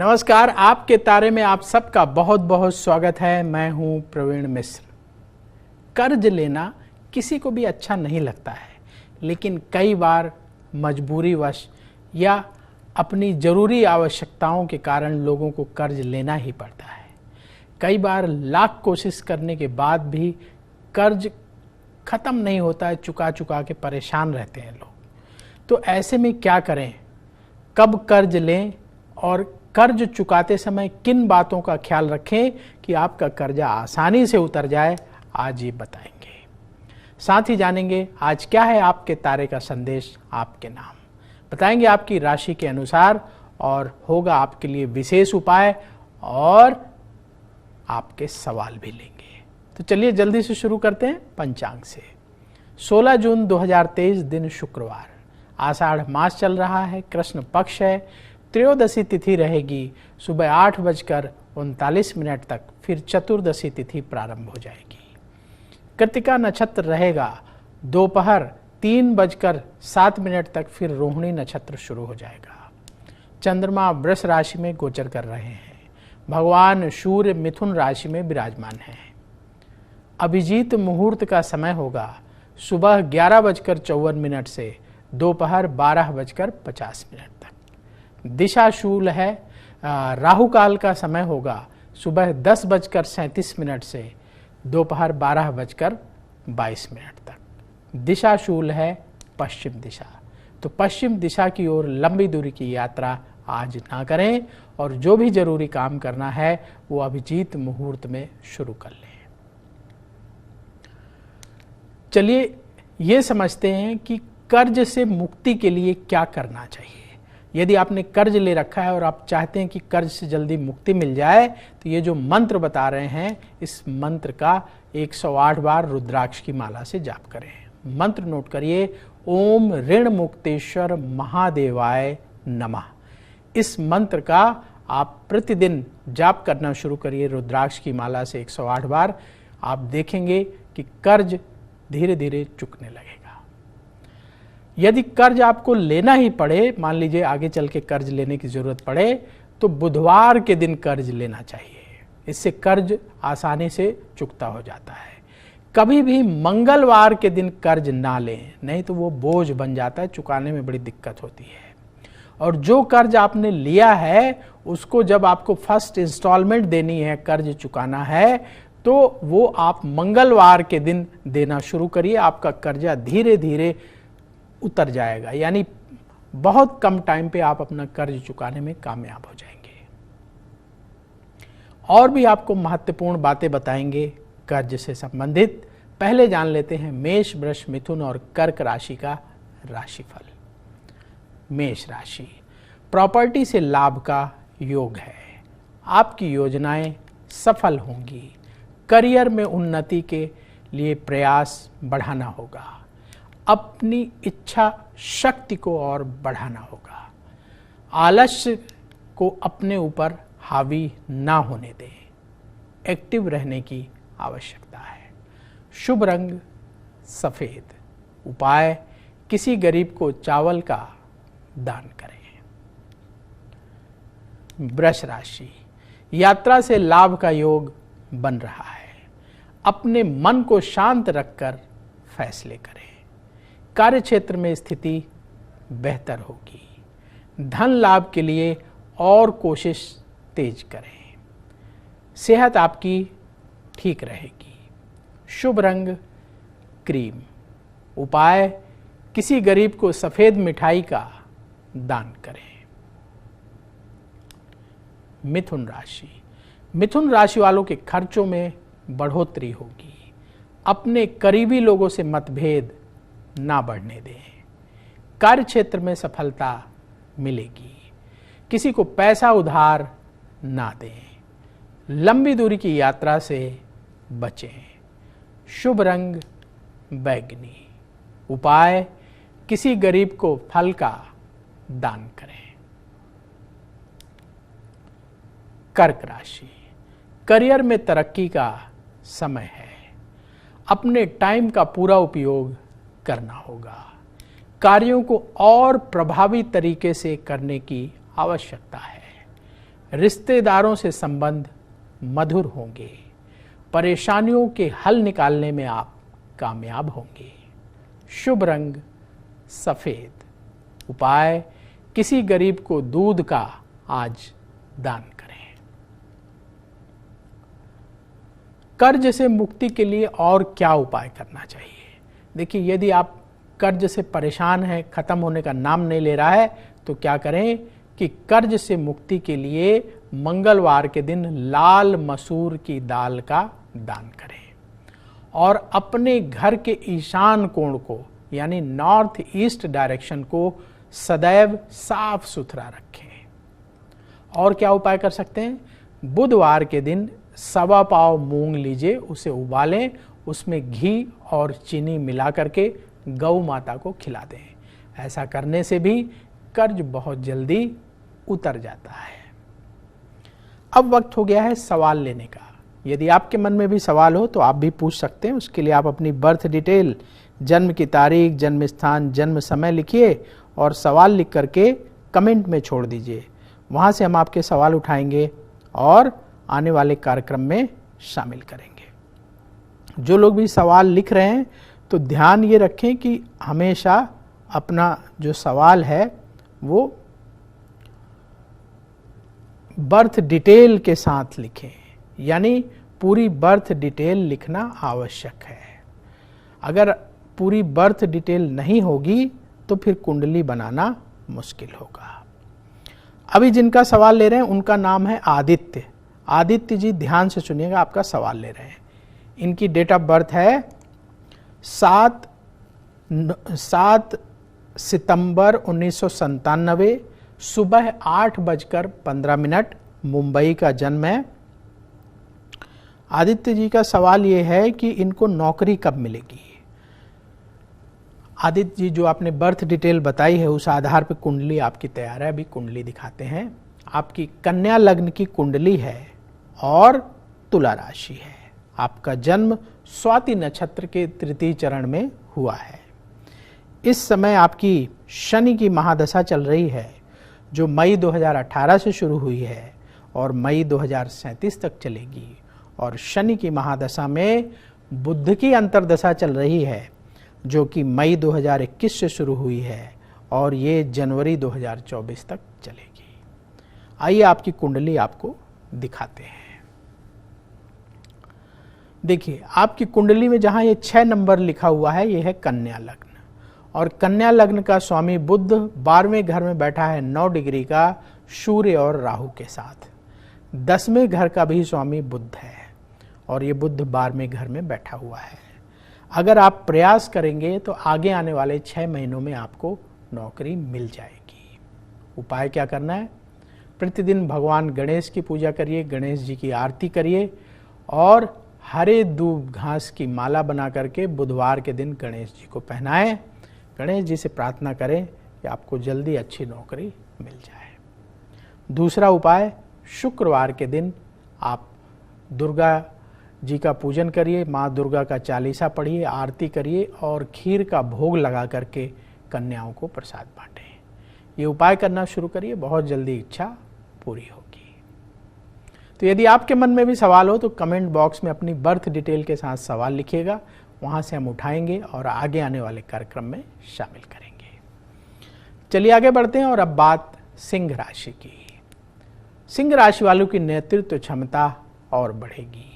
नमस्कार, आपके तारे में आप सबका बहुत बहुत स्वागत है। मैं हूं प्रवीण मिश्र। कर्ज लेना किसी को भी अच्छा नहीं लगता है, लेकिन कई बार मजबूरीवश या अपनी ज़रूरी आवश्यकताओं के कारण लोगों को कर्ज लेना ही पड़ता है। कई बार लाख कोशिश करने के बाद भी कर्ज ख़त्म नहीं होता है, चुका चुका के परेशान रहते हैं लोग। तो ऐसे में क्या करें, कब कर्ज लें और कर्ज चुकाते समय किन बातों का ख्याल रखें कि आपका कर्जा आसानी से उतर जाए, आज ये बताएंगे। साथ ही जानेंगे आज क्या है आपके तारे का संदेश, आपके नाम बताएंगे आपकी राशि के अनुसार, और होगा आपके लिए विशेष उपाय और आपके सवाल भी लेंगे। तो चलिए जल्दी से शुरू करते हैं पंचांग से। 16 जून 2023 दिन शुक्रवार, आषाढ़ मास चल रहा है, कृष्ण पक्ष है, त्रयोदशी तिथि रहेगी सुबह 8:39 तक, फिर चतुर्दशी तिथि प्रारंभ हो जाएगी। कृतिका नक्षत्र रहेगा दोपहर 3:07 तक, फिर रोहिणी नक्षत्र शुरू हो जाएगा। चंद्रमा वृष राशि में गोचर कर रहे हैं, भगवान सूर्य मिथुन राशि में विराजमान हैं। अभिजीत मुहूर्त का समय होगा सुबह 11:54 से दोपहर 12:50 तक। दिशा शूल है, राहु काल का समय होगा सुबह 10:37 से दोपहर 12:22 तक। दिशा शूल है पश्चिम दिशा, तो पश्चिम दिशा की ओर लंबी दूरी की यात्रा आज ना करें, और जो भी जरूरी काम करना है वो अभिजीत मुहूर्त में शुरू कर लें। चलिए ये समझते हैं कि कर्ज से मुक्ति के लिए क्या करना चाहिए। यदि आपने कर्ज ले रखा है और आप चाहते हैं कि कर्ज से जल्दी मुक्ति मिल जाए, तो ये जो मंत्र बता रहे हैं, इस मंत्र का 108 बार रुद्राक्ष की माला से जाप करें। मंत्र नोट करिए, ओम ऋण मुक्तेश्वर महादेवाय नमः। इस मंत्र का आप प्रतिदिन जाप करना शुरू करिए रुद्राक्ष की माला से 108 बार। आप देखेंगे कि कर्ज धीरे धीरे चुकने लगेगा। यदि कर्ज आपको लेना ही पड़े, मान लीजिए आगे चल के कर्ज लेने की जरूरत पड़े, तो बुधवार के दिन कर्ज लेना चाहिए। इससे कर्ज आसानी से चुकता हो जाता है। कभी भी मंगलवार के दिन कर्ज ना लें, नहीं तो वो बोझ बन जाता है, चुकाने में बड़ी दिक्कत होती है। और जो कर्ज आपने लिया है उसको जब आपको फर्स्ट इंस्टॉलमेंट देनी है, कर्ज चुकाना है, तो वो आप मंगलवार के दिन देना शुरू करिए। आपका कर्जा धीरे धीरे उतर जाएगा, यानी बहुत कम टाइम पे आप अपना कर्ज चुकाने में कामयाब हो जाएंगे। और भी आपको महत्वपूर्ण बातें बताएंगे कर्ज से संबंधित। पहले जान लेते हैं मेष, वृष, मिथुन और कर्क राशि का राशिफल। मेष राशि, प्रॉपर्टी से लाभ का योग है, आपकी योजनाएं सफल होंगी। करियर में उन्नति के लिए प्रयास बढ़ाना होगा, अपनी इच्छा शक्ति को और बढ़ाना होगा। आलस्य को अपने ऊपर हावी ना होने दें, एक्टिव रहने की आवश्यकता है। शुभ रंग सफेद, उपाय किसी गरीब को चावल का दान करें। वृष राशि, यात्रा से लाभ का योग बन रहा है, अपने मन को शांत रखकर फैसले करें। कार्य क्षेत्र में स्थिति बेहतर होगी। धन लाभ के लिए और कोशिश तेज करें। सेहत आपकी ठीक रहेगी। शुभ रंग क्रीम, उपाय किसी गरीब को सफेद मिठाई का दान करें। मिथुन राशि, मिथुन राशि वालों के खर्चों में बढ़ोतरी होगी। अपने करीबी लोगों से मतभेद ना बढ़ने दें। कार्य क्षेत्र में सफलता मिलेगी। किसी को पैसा उधार ना दें। लंबी दूरी की यात्रा से बचें। शुभ रंग बैंगनी, उपाय किसी गरीब को फल का दान करें। कर्क राशि, करियर में तरक्की का समय है, अपने टाइम का पूरा उपयोग करना होगा। कार्यों को और प्रभावी तरीके से करने की आवश्यकता है। रिश्तेदारों से संबंध मधुर होंगे। परेशानियों के हल निकालने में आप कामयाब होंगे। शुभ रंग सफेद। उपाय, किसी गरीब को दूध का आज दान करें। कर्ज से मुक्ति के लिए और क्या उपाय करना चाहिए? देखिए, यदि आप कर्ज से परेशान हैं, खत्म होने का नाम नहीं ले रहा है, तो क्या करें कि कर्ज से मुक्ति के लिए मंगलवार के दिन लाल मसूर की दाल का दान करें और अपने घर के ईशान कोण को यानी नॉर्थ ईस्ट डायरेक्शन को सदैव साफ सुथरा रखें। और क्या उपाय कर सकते हैं? बुधवार के दिन 1.25 पाव मूंग लीजिए, उसे उबालें, उसमें घी और चीनी मिला करके गौ माता को खिला दें। ऐसा करने से भी कर्ज बहुत जल्दी उतर जाता है। अब वक्त हो गया है सवाल लेने का। यदि आपके मन में भी सवाल हो तो आप भी पूछ सकते हैं। उसके लिए आप अपनी बर्थ डिटेल, जन्म की तारीख, जन्म स्थान, जन्म समय लिखिए और सवाल लिख करके कमेंट में छोड़ दीजिए। वहाँ से हम आपके सवाल उठाएंगे और आने वाले कार्यक्रम में शामिल करेंगे। जो लोग भी सवाल लिख रहे हैं तो ध्यान ये रखें कि हमेशा अपना जो सवाल है वो बर्थ डिटेल के साथ लिखें, यानी पूरी बर्थ डिटेल लिखना आवश्यक है। अगर पूरी बर्थ डिटेल नहीं होगी तो फिर कुंडली बनाना मुश्किल होगा। अभी जिनका सवाल ले रहे हैं उनका नाम है आदित्य। आदित्य जी, ध्यान से सुनिएगा, आपका सवाल ले रहे हैं। इनकी डेट ऑफ बर्थ है 7 सितंबर 1997, सुबह 8:15 मुंबई का जन्म है। आदित्य जी का सवाल ये है कि इनको नौकरी कब मिलेगी। आदित्य जी, जो आपने बर्थ डिटेल बताई है उस आधार पर कुंडली आपकी तैयार है। अभी कुंडली दिखाते हैं। आपकी कन्या लग्न की कुंडली है और तुला राशि है। आपका जन्म स्वाति नक्षत्र के तृतीय चरण में हुआ है। इस समय आपकी शनि की महादशा चल रही है, जो मई 2018 से शुरू हुई है और मई 2037 तक चलेगी। और शनि की महादशा में बुध की अंतर्दशा चल रही है, जो कि मई 2021 से शुरू हुई है और ये जनवरी 2024 तक चलेगी। आइए आपकी कुंडली आपको दिखाते हैं। देखिए, आपकी कुंडली में जहां ये 6 नंबर लिखा हुआ है, ये है कन्या लग्न। और कन्या लग्न का स्वामी बुध 12वें घर में बैठा है 9 डिग्री का सूर्य और राहु के साथ। 10वें घर का भी स्वामी बुध है और ये बुध 12वें घर में बैठा हुआ है। अगर आप प्रयास करेंगे तो आगे आने वाले 6 महीनों में आपको नौकरी मिल जाएगी। उपाय क्या करना है? प्रतिदिन भगवान गणेश की पूजा करिए, गणेश जी की आरती करिए और हरे दूब घास की माला बना करके बुधवार के दिन गणेश जी को पहनाएं। गणेश जी से प्रार्थना करें कि आपको जल्दी अच्छी नौकरी मिल जाए। दूसरा उपाय, शुक्रवार के दिन आप दुर्गा जी का पूजन करिए, माँ दुर्गा का चालीसा पढ़िए, आरती करिए और खीर का भोग लगा करके कन्याओं को प्रसाद बांटें। ये उपाय करना शुरू करिए, बहुत जल्दी इच्छा पूरी होगी। तो यदि आपके मन में भी सवाल हो तो कमेंट बॉक्स में अपनी बर्थ डिटेल के साथ सवाल लिखिएगा, वहाँ से हम उठाएंगे और आगे आने वाले कार्यक्रम में शामिल करेंगे। चलिए आगे बढ़ते हैं और अब बात सिंह राशि की। सिंह राशि वालों की नेतृत्व क्षमता और बढ़ेगी।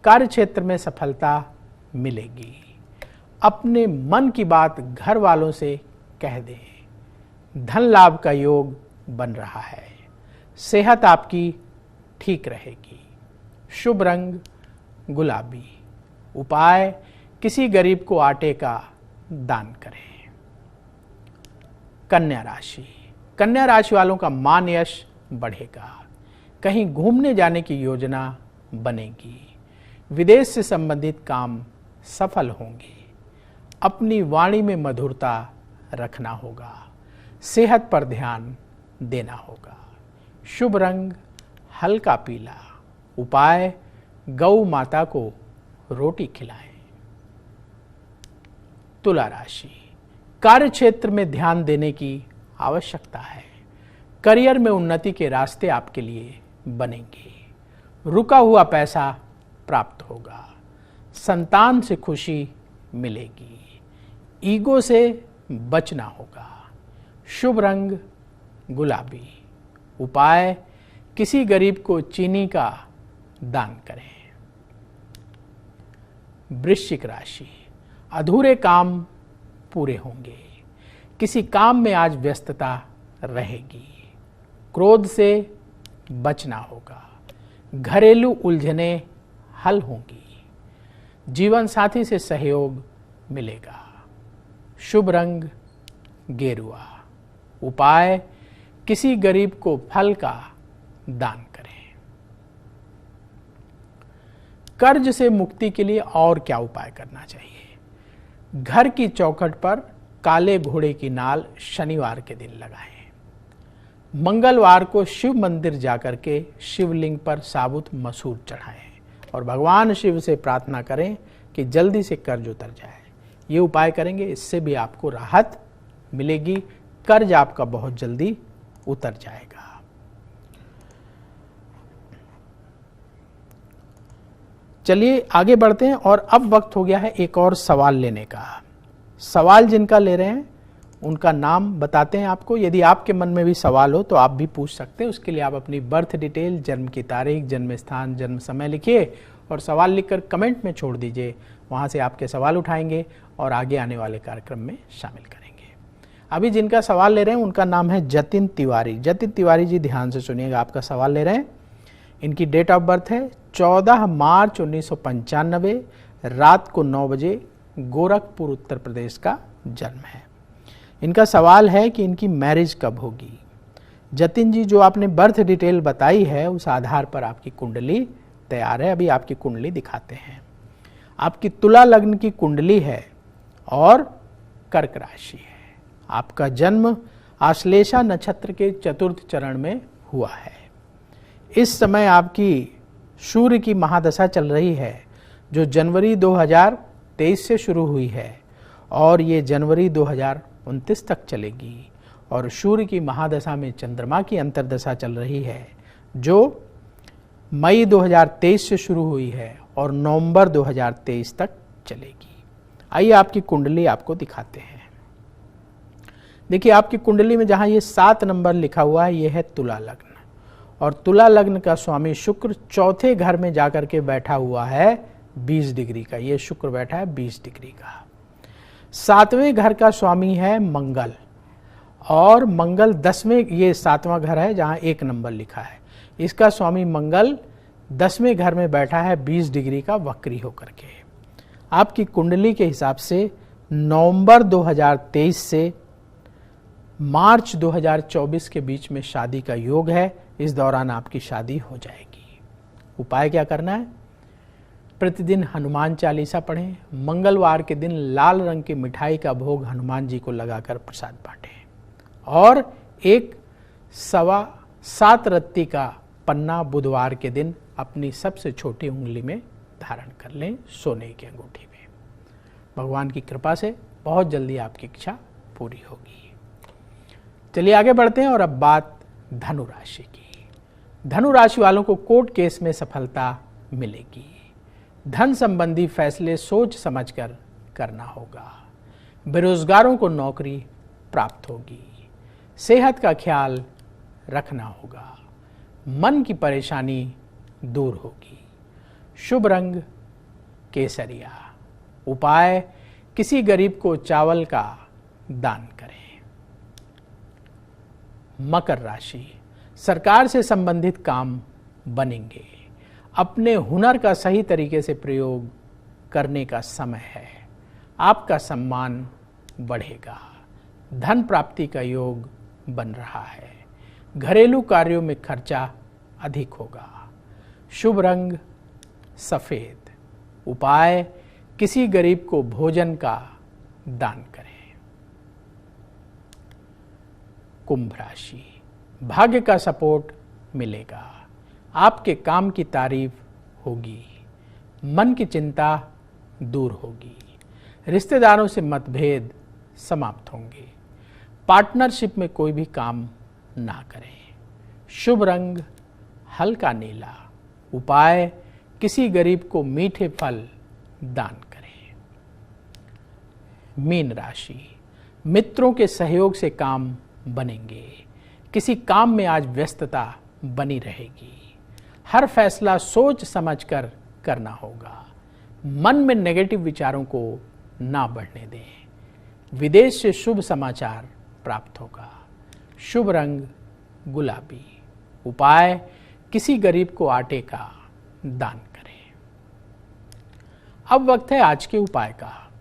कार्य क्षेत्र में सफलता मिलेगी। अपने मन की बात घर वालों से कह दें। धन लाभ का योग बन रहा है। सेहत आपकी ठीक रहेगी। शुभ रंग गुलाबी। उपाय, किसी गरीब को आटे का दान करें। कन्या राशि। कन्या राशि वालों का मान यश बढ़ेगा। कहीं घूमने जाने की योजना बनेगी। विदेश से संबंधित काम सफल होंगे। अपनी वाणी में मधुरता रखना होगा। सेहत पर ध्यान देना होगा। शुभ रंग हल्का पीला। उपाय, गौ माता को रोटी खिलाएं। तुला राशि। कार्य क्षेत्र में ध्यान देने की आवश्यकता है। करियर में उन्नति के रास्ते आपके लिए बनेंगे। रुका हुआ पैसा प्राप्त होगा। संतान से खुशी मिलेगी। ईगो से बचना होगा। शुभ रंग गुलाबी। उपाय, किसी गरीब को चीनी का दान करें। वृश्चिक राशि, अधूरे काम पूरे होंगे। किसी काम में आज व्यस्तता रहेगी। क्रोध से बचना होगा। घरेलू उलझनें हल होंगी। जीवन साथी से सहयोग मिलेगा। शुभ रंग गेरुआ। उपाय, किसी गरीब को फल का दान करें। कर्ज से मुक्ति के लिए और क्या उपाय करना चाहिए? घर की चौखट पर काले घोड़े की नाल शनिवार के दिन लगाएं। मंगलवार को शिव मंदिर जाकर के शिवलिंग पर साबुत मसूर चढ़ाएं और भगवान शिव से प्रार्थना करें कि जल्दी से कर्ज उतर जाए। ये उपाय करेंगे, इससे भी आपको राहत मिलेगी। कर्ज आपका बहुत जल्दी उतर जाएगा। चलिए आगे बढ़ते हैं और अब वक्त हो गया है एक और सवाल लेने का। सवाल जिनका ले रहे हैं उनका नाम बताते हैं आपको। यदि आपके मन में भी सवाल हो तो आप भी पूछ सकते हैं। उसके लिए आप अपनी बर्थ डिटेल, जन्म की तारीख, जन्म स्थान, जन्म समय लिखिए और सवाल लिखकर कमेंट में छोड़ दीजिए। वहाँ से आपके सवाल उठाएंगे और आगे आने वाले कार्यक्रम में शामिल करेंगे। अभी जिनका सवाल ले रहे हैं उनका नाम है जतिन तिवारी। जतिन तिवारी जी, ध्यान से सुनिएगा, आपका सवाल ले रहे हैं। इनकी डेट ऑफ बर्थ है 14 मार्च 1995, रात को 9 बजे, गोरखपुर उत्तर प्रदेश का जन्म है। इनका सवाल है कि इनकी मैरिज कब होगी। जतिन जी, जो आपने बर्थ डिटेल बताई है उस आधार पर आपकी कुंडली तैयार है। अभी आपकी कुंडली दिखाते हैं। आपकी तुला लग्न की कुंडली है और कर्क राशि है। आपका जन्म आश्लेषा नक्षत्र के चतुर्थ चरण में हुआ है। इस समय आपकी सूर्य की महादशा चल रही है जो जनवरी 2023 से शुरू हुई है और ये जनवरी 2029 तक चलेगी। और सूर्य की महादशा में चंद्रमा की अंतर्दशा चल रही है जो मई 2023 से शुरू हुई है और नवंबर 2023 तक चलेगी। आइए आपकी कुंडली आपको दिखाते हैं। देखिए, आपकी कुंडली में जहां ये 7 नंबर लिखा हुआ है, ये है तुला लग्न और तुला लग्न का स्वामी शुक्र चौथे घर में जाकर के बैठा हुआ है 20 डिग्री का। ये शुक्र बैठा है 20 डिग्री का। 7वें घर का स्वामी है मंगल और मंगल 10वें, ये 7वां घर है जहां 1 नंबर लिखा है। इसका स्वामी मंगल 10वें घर में बैठा है 20 डिग्री का वक्री होकर के। आपकी कुंडली के हिसाब से नवंबर 2023 से मार्च 2024 के बीच में शादी का योग है। इस दौरान आपकी शादी हो जाएगी। उपाय क्या करना है? प्रतिदिन हनुमान चालीसा पढ़ें। मंगलवार के दिन लाल रंग की मिठाई का भोग हनुमान जी को लगाकर प्रसाद बांटें और एक 7.25 रत्ती का पन्ना बुधवार के दिन अपनी सबसे छोटी उंगली में धारण कर लें, सोने की अंगूठी में। भगवान की कृपा से बहुत जल्दी आपकी इच्छा पूरी होगी। चलिए आगे बढ़ते हैं और अब बात धनु राशि की। धनु राशि वालों को कोर्ट केस में सफलता मिलेगी। धन संबंधी फैसले सोच समझकर करना होगा। बेरोजगारों को नौकरी प्राप्त होगी। सेहत का ख्याल रखना होगा। मन की परेशानी दूर होगी। शुभ रंग केसरिया। उपाय, किसी गरीब को चावल का दान करें। मकर राशि, सरकार से संबंधित काम बनेंगे। अपने हुनर का सही तरीके से प्रयोग करने का समय है। आपका सम्मान बढ़ेगा। धन प्राप्ति का योग बन रहा है। घरेलू कार्यों में खर्चा अधिक होगा। शुभ रंग सफेद। उपाय, किसी गरीब को भोजन का दान करें। कुंभ राशि, भाग्य का सपोर्ट मिलेगा। आपके काम की तारीफ होगी। मन की चिंता दूर होगी। रिश्तेदारों से मतभेद समाप्त होंगे। पार्टनरशिप में कोई भी काम ना करें। शुभ रंग हल्का नीला। उपाय किसी गरीब को मीठे फल दान करें। मीन राशि, मित्रों के सहयोग से काम बनेंगे। किसी काम में आज व्यस्तता बनी रहेगी। हर फैसला सोच समझकर करना होगा। मन में नेगेटिव विचारों को ना बढ़ने दें। विदेश से शुभ समाचार प्राप्त होगा। शुभ रंग गुलाबी। उपाय किसी गरीब को आटे का दान करें। अब वक्त है आज के उपाय का।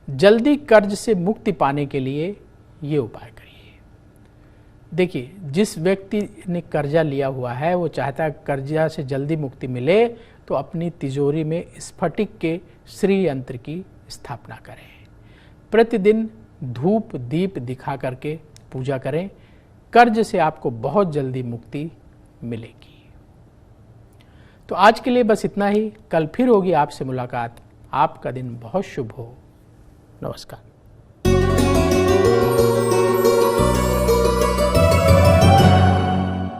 जल्दी कर्ज से मुक्ति पाने के लिए ये उपाय करिए। देखिए, जिस व्यक्ति ने कर्जा लिया हुआ है वो चाहता है कर्जा से जल्दी मुक्ति मिले, तो अपनी तिजोरी में स्फटिक के श्री यंत्र की स्थापना करें। प्रतिदिन धूप दीप दिखा करके पूजा करें। कर्ज से आपको बहुत जल्दी मुक्ति मिलेगी। तो आज के लिए बस इतना ही। कल फिर होगी आपसे मुलाकात। आपका दिन बहुत शुभ हो। नमस्कार।